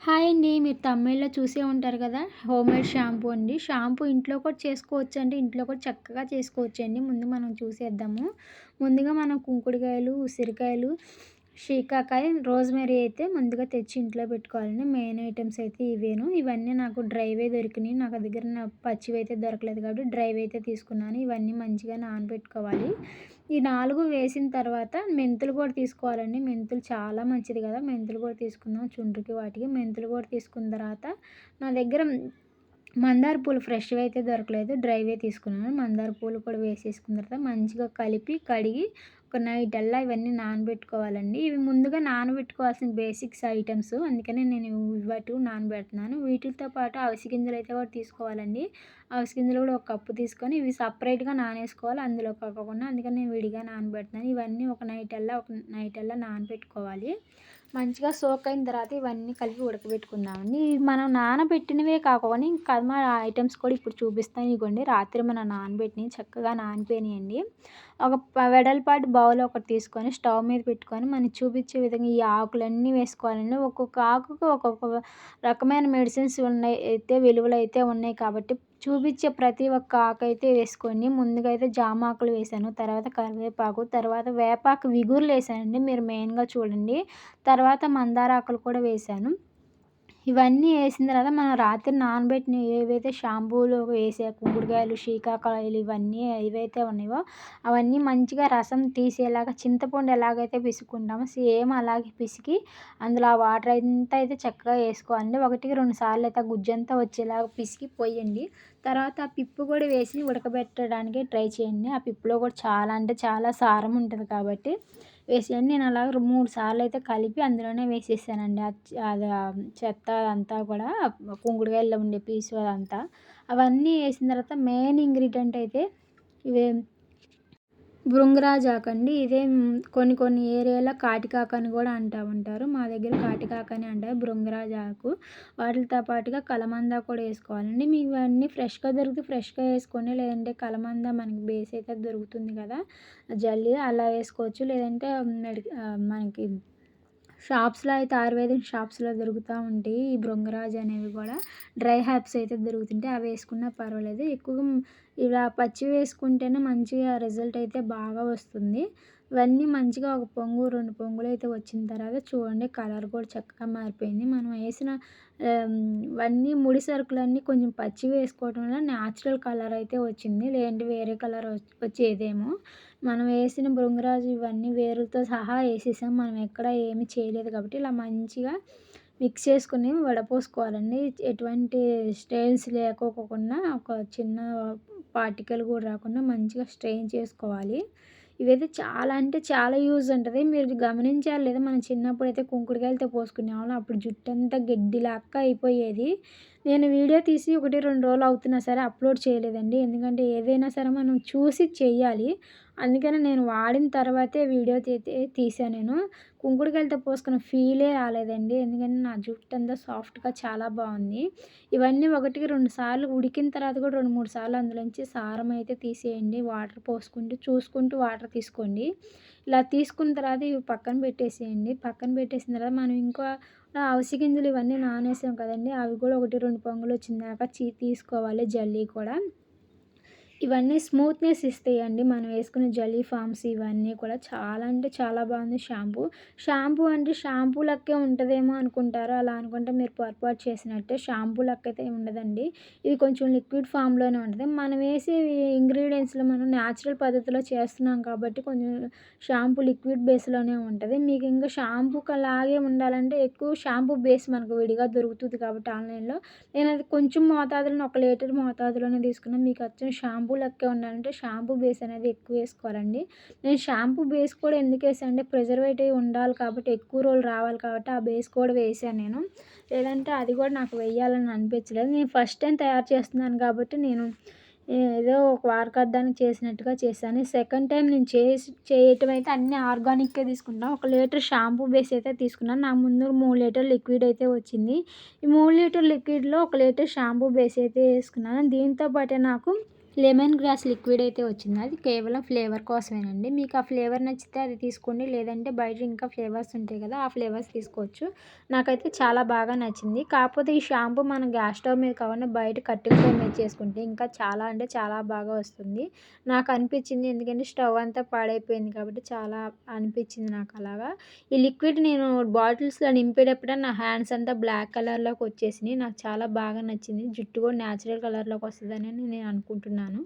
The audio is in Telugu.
హాయ్ అండి. మీరు తమిళ్లో చూసే ఉంటారు కదా! హోమ్‌మేడ్ షాంపూ అండి. షాంపూ ఇంట్లో కూడా చేసుకోవచ్చండి. ఇంట్లో కూడా చక్కగా చేసుకోవచ్చండి. ముందు మనం చూసేద్దాము. ముందుగా మనం కుంకుడుకాయలు, ఉసిరికాయలు, శీకాకాయ, రోజ్‌మెరీ అయితే ముందుగా తెచ్చి ఇంట్లో పెట్టుకోవాలండి. మెయిన్ ఐటెమ్స్ అయితే ఇవేను. ఇవన్నీ నాకు డ్రైవే దొరికినాయి. నాకు దగ్గర పచ్చివైతే దొరకలేదు కాబట్టి డ్రైవైతే తీసుకున్నాను. ఇవన్నీ మంచిగా నానబెట్టుకోవాలి. ఈ 4 వేసిన తర్వాత మెంతులు కూడా తీసుకోవాలండి. మెంతులు చాలా మంచిది కదా! మెంతులు కూడా తీసుకుందాం చుండ్రుకి వాటికి. మెంతులు కూడా తీసుకున్న తర్వాత నా దగ్గర మందార పూలు ఫ్రెష్‌వి అయితే దొరకలేదు. డ్రైవే తీసుకున్నాను. మందార పూలు కూడా వేసేసుకున్న తర్వాత మంచిగా కలిపి, కడిగి ఒక నైట్ అల్లా ఇవన్నీ నానబెట్టుకోవాలండి. ఇవి ముందుగా నానబెట్టుకోవాల్సిన బేసిక్స్ ఐటెమ్స్. అందుకనే నేను ఇవి నానబెడుతున్నాను. వీటితో పాటు అవిసె గింజలైతే కూడా తీసుకోవాలండి. అవిసె గింజలు కూడా ఒక కప్పు తీసుకొని ఇవి సెపరేట్‌గా నానేసుకోవాలి. అందులో కాకుండా అందుకని నేను విడిగా నానబెడుతున్నాను. ఇవన్నీ ఒక నైట్ అల్లా నానబెట్టుకోవాలి. మంచిగా సోక్ అయిన తర్వాత ఇవన్నీ కలిపి ఉడకబెట్టుకుందామండి. ఇవి మనం నానబెట్టినవే కాకుండా ఇంకా ఐటెమ్స్ కూడా ఇప్పుడు చూపిస్తాను. ఇగోండి రాత్రి మనం నానబెట్టినవి చక్కగా నానిపోయినాయండి. ఒక వెడల్పాటి బౌల్ ఒకటి తీసుకొని స్టవ్ మీద పెట్టుకొని మనకి చూపించే విధంగా ఈ ఆకులన్నీ వేసుకోవాలండి. ఒక్కొక్క ఆకుకు ఒక్కొక్క రకమైన మెడిసిన్స్ విలువలైతే ఉన్నాయి కాబట్టి చూపించే ప్రతి ఒక్క ఆకైతే వేసుకోండి. ముందుగా అయితే జామాకులు వేశాను. తర్వాత కరివేపాకు, తర్వాత వేపాకు విగుర్లేసానండి. మీరు మెయిన్‌గా చూడండి. తర్వాత మందారాకులు కూడా వేశాను. ఇవన్నీ వేసిన తర్వాత మనం రాత్రి నానబెట్టినవి ఏవైతే షాంపూలో వేసే కుంకుడుకాయలు, శీకాకాయలు ఇవన్నీ ఏవైతే ఉన్నాయో అవన్నీ మంచిగా రసం తీసేలాగా చింతపండు ఎలాగైతే పిసుక్కుంటామో సేమ్ అలాగే పిసికి అందులో ఆ వాటర్ అంతా అయితే చక్కగా వేసుకోవాలండి. 1కి 2 సార్లు అయితే ఆ గుజ్జంతా వచ్చేలాగా పిసికి పోయండి. తర్వాత ఆ పిప్పు కూడా వేసి ఉడకబెట్టడానికి ట్రై చేయండి. ఆ పిప్పులో కూడా చాలా అంటే చాలా సారం ఉంటుంది కాబట్టి వేసేయండి. నేను అలాగ 3 సార్లు అయితే కలిపి అందులోనే వేసేసానండి. అది చెత్త అదంతా కూడా కుంకుడుకాయల్లో ఉండే పీసు అదంతా. అవన్నీ వేసిన తర్వాత మెయిన్ ఇంగ్రీడియంట్ అయితే ఇవే భృంగరాజ్ ఆకండి. ఇదే కొన్ని కొన్ని ఏరియాలో కాటికాక అని కూడా అంటా ఉంటారు. మా దగ్గర కాటికాక అని అంటారు. భృంగరాజ్ ఆకు వాటితో పాటుగా కలమంద కూడా వేసుకోవాలండి. మీకు ఇవన్నీ ఫ్రెష్‌గా దొరికితే ఫ్రెష్‌గా వేసుకోండి. లేదంటే కలమంద మనకి బేస్ అయితే దొరుకుతుంది కదా! జల్లి అలా వేసుకోవచ్చు. లేదంటే మనకి షాప్స్‌లో అయితే ఆయుర్వేదిక్ షాప్స్‌లో దొరుకుతూ ఉంటాయి. ఈ భృంగరాజ్ అనేవి కూడా డ్రై హెర్బ్స్ అయితే దొరుకుతుంటాయి. అవి వేసుకున్నా పర్వాలేదు. ఎక్కువగా ఇలా పచ్చివి వేసుకుంటేనే మంచిగా రిజల్ట్ అయితే బాగా వస్తుంది. ఇవన్నీ మంచిగా ఒక పొంగు, 2 పొంగులైతే వచ్చిన తర్వాత చూడండి కలర్ కూడా చక్కగా మారిపోయింది. మనం వేసిన ఇవన్నీ ముడి సరుకులన్నీ కొంచెం పచ్చివి వేసుకోవడం వల్ల న్యాచురల్ కలర్ అయితే వచ్చింది. లేదంటే వేరే కలర్ వచ్చేదేమో. మనం వేసిన భృంగరాజు ఇవన్నీ వేరుతో సహా వేసేసాం. మనం ఎక్కడ ఏమి చేయలేదు కాబట్టి ఇలా మంచిగా మిక్స్ చేసుకొని వడపోసుకోవాలండి. ఎటువంటి స్టెయిన్స్ లేకోకుండా ఒక చిన్న పార్టికల్ కూడా రాకుండా మంచిగా స్ట్రెయిన్ చేసుకోవాలి. ఇవైతే చాలా అంటే చాలా యూజ్ ఉంటది. మీరు గమనించారో లేదో మనం చిన్నప్పుడైతే కుంకుడుకాయలతో పోసుకునేవాళ్ళం. అప్పుడు జుట్టంతా గడ్డిలాగా అయిపోయేది. నేను వీడియో తీసి 1, 2 రోజులు అవుతున్నా సరే అప్లోడ్ చేయలేదండి. ఎందుకంటే ఏదైనా సరే మనం చూసి చెయ్యాలి. అందుకని నేను వాడిన తర్వాతే వీడియో తీసా నేను. కుంకుడుకాయలతో పోసుకున్న ఫీలే రాలేదండి. ఎందుకంటే నా జుట్టంతా సాఫ్ట్‌గా చాలా బాగుంది. ఇవన్నీ 1కి 2 సార్లు ఉడికిన తర్వాత కూడా 2, 3 సార్లు అందులోంచి సారం అయితే తీసేయండి. వాటర్ పోసుకుంటూ చూసుకుంటూ వాటర్ తీసుకోండి. ఇలా తీసుకున్న తర్వాత ఇవి పక్కన పెట్టేసేయండి. పక్కన పెట్టేసిన తర్వాత మనం ఇంకో అవిసె గింజలు ఇవన్నీ నానేసాం కదండీ! అవి కూడా 1, 2 పొంగులు వచ్చిందాక తీసుకోవాలి జల్లీ కూడా. ఇవన్నీ స్మూత్‌నెస్ ఇస్తాయండి. మనం వేసుకునే జెల్లీ ఫామ్స్ ఇవన్నీ కూడా చాలా అంటే చాలా బాగుంది షాంపూ. షాంపూ అంటే షాంపూ లెక్కే ఉంటదేమో అనుకుంటారు. అలా అనుకుంటే మీరు పొరపాటు చేసినట్టే. షాంపూ లెక్కయితే ఉండదండి. ఇది కొంచెం లిక్విడ్ ఫామ్‌లోనే ఉంటది. మనం వేసే ఇంగ్రీడియెంట్స్‌లో మనం న్యాచురల్ పద్ధతిలో చేస్తున్నాం కాబట్టి కొంచెం షాంపూ లిక్విడ్ బేస్‌లోనే ఉంటది. మీకు ఇంకా షాంపూలాగే ఉండాలంటే ఎక్కువ షాంపూ బేస్ మనకు విడిగా దొరుకుతుంది కాబట్టి ఆన్‌లైన్‌లో నేనది కొంచెం మోతాదులోనే 1 లీటర్ మోతాదులోనే తీసుకున్నాను. మీకు అచ్చం షాంపూ లెక్కే ఉండాలంటే షాంపూ బేస్ అనేది ఎక్కువ వేసుకోవాలండి. నేను షాంపూ బేస్ కూడా ఎందుకు వేసానంటే ప్రిజర్వేటివ్ ఉండాలి కాబట్టి ఎక్కువ రోజులు రావాలి కాబట్టి ఆ బేస్ కూడా వేసాను నేను. లేదంటే అది కూడా నాకు వేయాలని అనిపించలేదు. నేను ఫస్ట్ టైం తయారు చేస్తున్నాను కాబట్టి నేను ఏదో ఒక వారకర్థానికి చేసినట్టుగా చేశాను. సెకండ్ టైం నేను చేయటం అయితే అన్నీ ఆర్గానిక్కే తీసుకుంటాను. 1 లీటర్ షాంపూ బేస్ అయితే తీసుకున్నాను. నాకు ముందు 3 లీటర్ లిక్విడ్ అయితే వచ్చింది. ఈ 3 లీటర్ లిక్విడ్‌లో 1 లీటర్ షాంపూ బేస్ అయితే వేసుకున్నాను. దీంతో పాటే నాకు లెమన్ గ్రాస్ లిక్విడ్ అయితే వచ్చింది. అది కేవలం ఫ్లేవర్ కోసమేనండి. మీకు ఆ ఫ్లేవర్ నచ్చితే అది తీసుకోండి. లేదంటే బయట ఇంకా ఫ్లేవర్స్ ఉంటాయి కదా! ఆ ఫ్లేవర్స్ తీసుకోవచ్చు. నాకైతే చాలా బాగా నచ్చింది. కాకపోతే ఈ షాంపూ మనం గ్యాస్ స్టవ్ మీద కాకుండా బయట కట్టింగ్ పొయ్యి మీద చేసుకుంటే ఇంకా చాలా అంటే చాలా బాగా వస్తుంది. నాకు అనిపించింది. ఎందుకంటే స్టవ్ అంతా పాడైపోయింది కాబట్టి చాలా అనిపించింది నాకు అలాగా. ఈ లిక్విడ్ నేను బాటిల్స్‌లో నింపేటప్పుడే నా హ్యాండ్స్ అంతా బ్లాక్ కలర్‌లోకి వచ్చేసినాయి. నాకు చాలా బాగా నచ్చింది. జుట్టు కూడా నేచురల్ కలర్‌లోకి వస్తదని నేను అనుకుంటున్నాను.